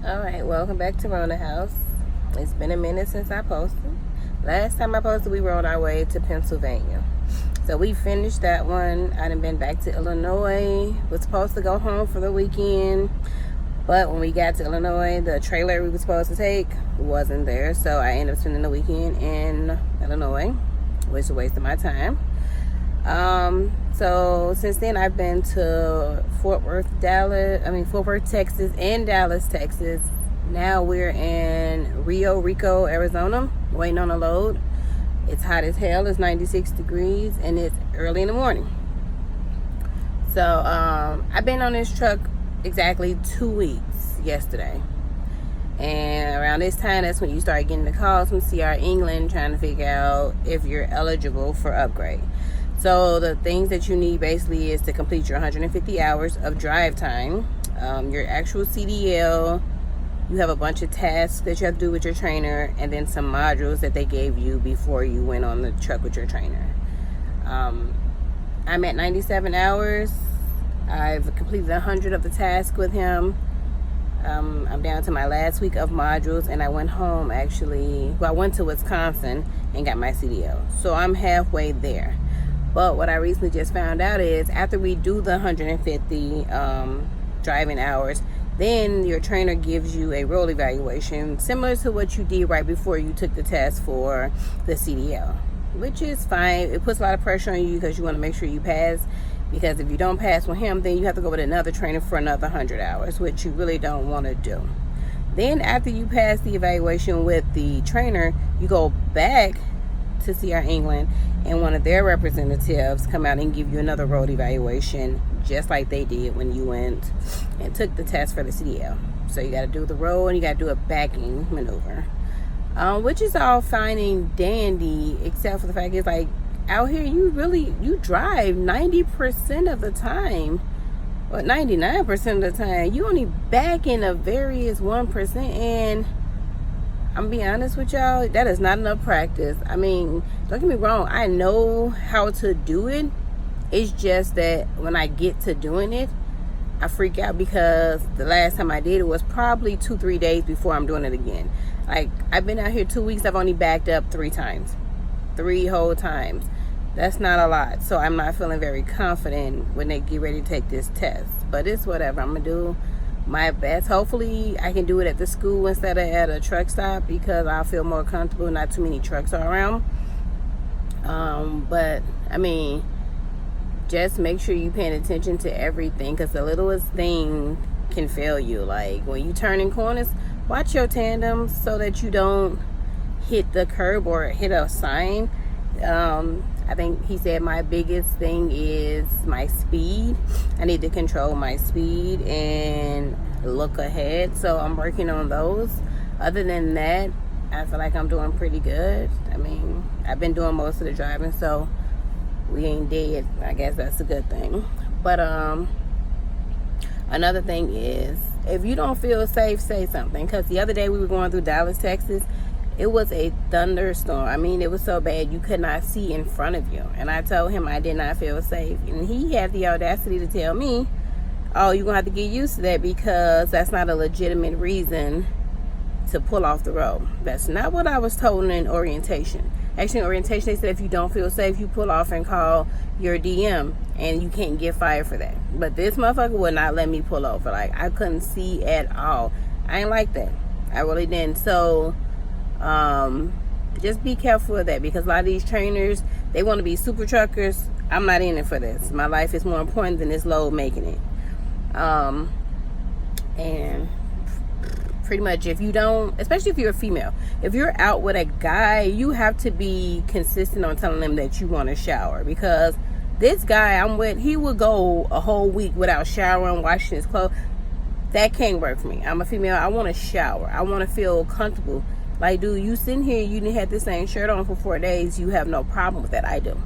Alright, welcome back to Rona House. It's been a minute since I posted. Last time I posted, we were on our way to Pennsylvania. So we finished that one. I done been back to Illinois. Was supposed to go home for the weekend. But when we got to Illinois, the trailer we were supposed to take wasn't there. So I ended up spending the weekend in Illinois, which is a waste of my time. So since then I've been to Fort Worth, Texas and Dallas, Texas. Now we're in Rio Rico, Arizona, waiting on a load. It's hot as hell. It's 96 degrees and it's early in the morning. So I've been on this truck exactly 2 weeks yesterday. And around this time, that's when you start getting the calls from CR England trying to figure out if you're eligible for upgrade. So the things that you need basically is to complete your 150 hours of drive time, your actual CDL. You have a bunch of tasks that you have to do with your trainer, and then some modules that they gave you before you went on the truck with your trainer. I'm at 97 hours. I've completed 100 of the tasks with him. I'm down to my last week of modules, and I went home I went to Wisconsin and got my CDL. So I'm halfway there. But what I recently just found out is after we do the 150 driving hours, then your trainer gives you a roll evaluation similar to what you did right before you took the test for the CDL, which is fine. It puts a lot of pressure on you because you want to make sure you pass, because if you don't pass with him, then you have to go with another trainer for another 100 hours, which you really don't want to do. Then after you pass the evaluation with the trainer, you go back to CR England, and one of their representatives come out and give you another road evaluation, just like they did when you went and took the test for the CDL. So you got to do the road and you got to do a backing maneuver, which is all fine and dandy, except for the fact is, like, out here you drive 90% of the time, or 99% of the time. You only back in a various 1%, and I'm being honest with y'all, that is not enough practice. I mean, don't get me wrong, I know how to do it. It's just that when I get to doing it, I freak out, because the last time I did it was probably 2-3 days before I'm doing it again. Like, I've been out here 2 weeks, I've only backed up 3 times. 3 whole times. That's not a lot. So I'm not feeling very confident when they get ready to take this test. But it's whatever. I'm going to do my best. Hopefully I can do it at the school instead of at a truck stop, because I'll feel more comfortable. Not too many trucks are around. But I mean, just make sure you paying attention to everything, because the littlest thing can fail you. Like when you turn in corners, watch your tandems so that you don't hit the curb or hit a sign. I think he said my biggest thing is my speed. I need to control my speed and look ahead. So I'm working on those. Other than that, I feel like I'm doing pretty good. I mean, I've been doing most of the driving, so we ain't dead. I guess that's a good thing. But another thing is, if you don't feel safe, say something. Because the other day we were going through Dallas, Texas. It was a thunderstorm. I mean, it was so bad you could not see in front of you. And I told him I did not feel safe. And he had the audacity to tell me, oh, you're going to have to get used to that, because that's not a legitimate reason to pull off the road. That's not what I was told in orientation. Actually, in orientation, they said if you don't feel safe, you pull off and call your DM, and you can't get fired for that. But this motherfucker would not let me pull over. Like, I couldn't see at all. I ain't like that. I really didn't. So just be careful of that, because a lot of these trainers, they want to be super truckers. I'm not in it for this. My life is more important than this load making it. And pretty much, if you don't, especially if you're a female, if you're out with a guy, you have to be consistent on telling them that you want to shower, because this guy I'm with, he would go a whole week without showering, washing his clothes. That can't work for me. I'm a female. I want to shower. I want to feel comfortable. Like, dude, you sitting here, you didn't have the same shirt on for 4 days. You have no problem with that. I do.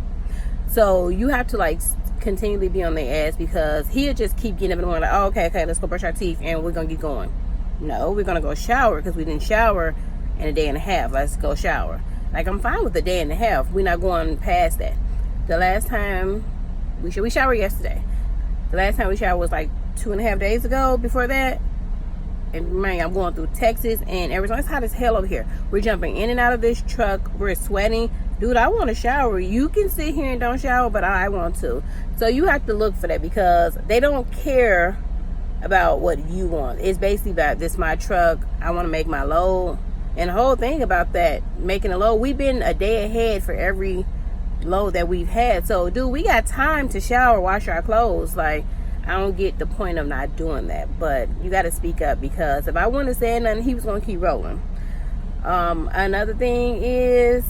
So you have to, like, continually be on their ass, because he'll just keep getting up in the morning, like, oh, okay, let's go brush our teeth and we're going to get going. No, we're going to go shower, because we didn't shower in a day and a half. Let's go shower. Like, I'm fine with the day and a half. We're not going past that. The last time we showered yesterday. The last time we showered was like 2.5 days ago. Before that, And man, I'm going through Texas and Arizona. It's hot as hell over here. We're jumping in and out of this truck. We're sweating. Dude, I want to shower. You can sit here and don't shower, but I want to. So you have to look for that, because they don't care about what you want. It's basically about, this my truck, I want to make my load. And the whole thing about that, making a load, we've been a day ahead for every load that we've had. So dude, we got time to shower, wash our clothes. Like, I don't get the point of not doing that. But you got to speak up, because if I wouldn't have said nothing, he was going to keep rolling. Another thing is,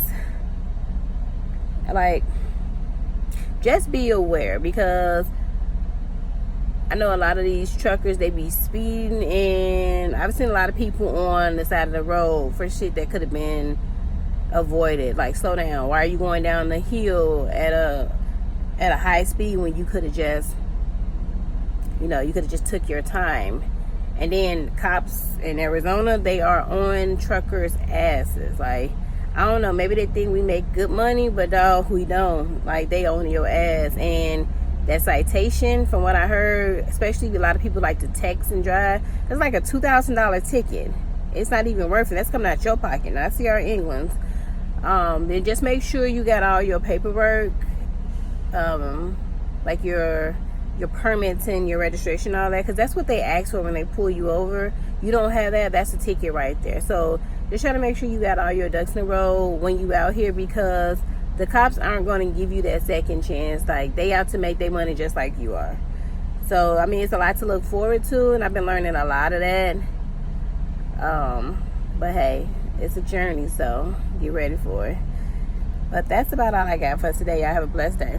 like, just be aware, because I know a lot of these truckers, they be speeding, and I've seen a lot of people on the side of the road for shit that could have been avoided. Like, slow down. Why are you going down the hill at a high speed when you could have just, you could have just took your time? And then cops in Arizona, they are on truckers' asses. Like, I don't know, maybe they think we make good money, but dog, we don't. Like, they own your ass. And that citation, from what I heard, especially a lot of people like to text and drive, it's like a $2,000 ticket. It's not even worth it. That's coming out your pocket, not CR England's. Then just make sure you got all your paperwork, like your permits and your registration, all that, because that's what they ask for when they pull you over. You don't have that, that's a ticket right there. So just try to make sure you got all your ducks in a row when you out here, because the cops aren't going to give you that second chance. Like, they out to make their money just like you are. So I mean, it's a lot to look forward to, and I've been learning a lot of that. But hey, it's a journey, so get ready for it. But that's about all I got for today. Y'all have a blessed day.